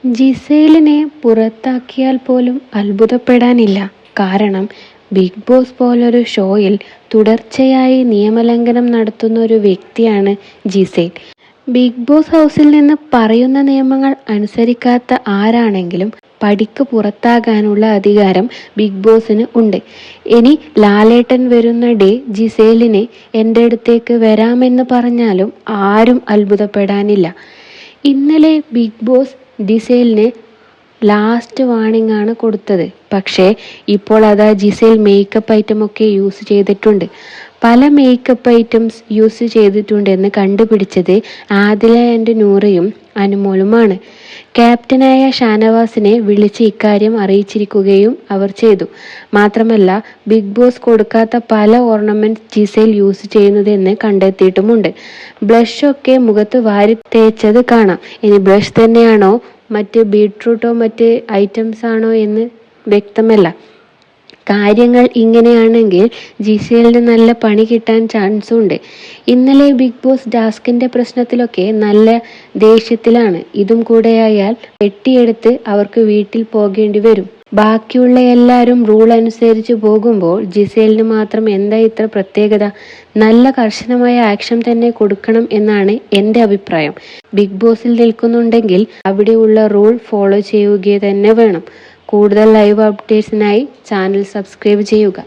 ജിസേലിനെ പുറത്താക്കിയാൽ പോലും അത്ഭുതപ്പെടാനില്ല. കാരണം big boss പോലൊരു ഷോയിൽ തുടർച്ചയായി നിയമലംഘനം നടത്തുന്ന ഒരു വ്യക്തിയാണ് ജിസേൽ. ബിഗ് ബോസ് ഹൗസിൽ നിന്ന് പറയുന്ന നിയമങ്ങൾ അനുസരിക്കാത്ത ആരാണെങ്കിലും പടിക്ക് പുറത്താകാനുള്ള അധികാരം ബിഗ് ബോസിന് ഉണ്ട്. ഇനി ലാലേട്ടൻ വരുന്ന ഡേ ജിസേലിന് എൻ്റെ അടുത്തേക്ക് വരാമെന്ന് പറഞ്ഞാലും ആരും അത്ഭുതപ്പെടാനില്ല. ഇന്നലെ ബിഗ് ബോസ് ജിസേലിന് ലാസ്റ്റ് വാണിംഗ് ആണ് കൊടുത്തത്. പക്ഷേ ഇപ്പോൾ അതാ ജിസേൽ മേക്കപ്പ് ഐറ്റം ഒക്കെ യൂസ് ചെയ്തിട്ടുണ്ട്. പല മേക്കപ്പ് ഐറ്റംസ് യൂസ് ചെയ്തിട്ടുണ്ടെന്ന് കണ്ടുപിടിച്ചത് ആദില ആൻഡ് നൂറയും അനുമോളുമാണ്. ക്യാപ്റ്റനായ ഷാനവാസിനെ വിളിച്ച് ഇക്കാര്യം അറിയിച്ചിരിക്കുകയും അവർ ചെയ്തു. മാത്രമല്ല ബിഗ് ബോസ് കൊടുക്കാത്ത പല ഓർണമെന്റ്സ് ജിസേൽ യൂസ് ചെയ്യുന്നതെന്ന് കണ്ടെത്തിയിട്ടുമുണ്ട്. ബ്ലഷൊക്കെ മുഖത്ത് വാരി തേച്ചത് കാണാം. ഇനി ബ്ലഷ് തന്നെയാണോ മറ്റ് ബീട്രൂട്ടോ മറ്റ് ഐറ്റംസ് ആണോ എന്ന് വ്യക്തമല്ല. കാര്യങ്ങൾ ഇങ്ങനെയാണെങ്കിൽ ജിസേലിന് നല്ല പണി കിട്ടാൻ ചാൻസും ഉണ്ട്. ഇന്നലെ ബിഗ് ബോസ് ടാസ്കിന്റെ പ്രശ്നത്തിലൊക്കെ നല്ല ദേഷ്യത്തിലാണ്. ഇതും കൂടെയായാൽ വെട്ടിയെടുത്ത് അവർക്ക് വീട്ടിൽ പോകേണ്ടി വരും. ബാക്കിയുള്ള എല്ലാവരും റൂൾ അനുസരിച്ച് പോകുമ്പോൾ ജിസേലിന് മാത്രം എന്താ ഇത്ര പ്രത്യേകത? നല്ല കർശനമായ ആക്ഷൻ തന്നെ കൊടുക്കണം എന്നാണ് എൻ്റെ അഭിപ്രായം. ബിഗ് ബോസിൽ നിൽക്കുന്നുണ്ടെങ്കിൽ അവിടെയുള്ള റൂൾ ഫോളോ ചെയ്യുക തന്നെ വേണം. കൂടുതൽ ലൈവ് അപ്ഡേറ്റ്സിനായി ചാനൽ സബ്സ്ക്രൈബ് ചെയ്യുക.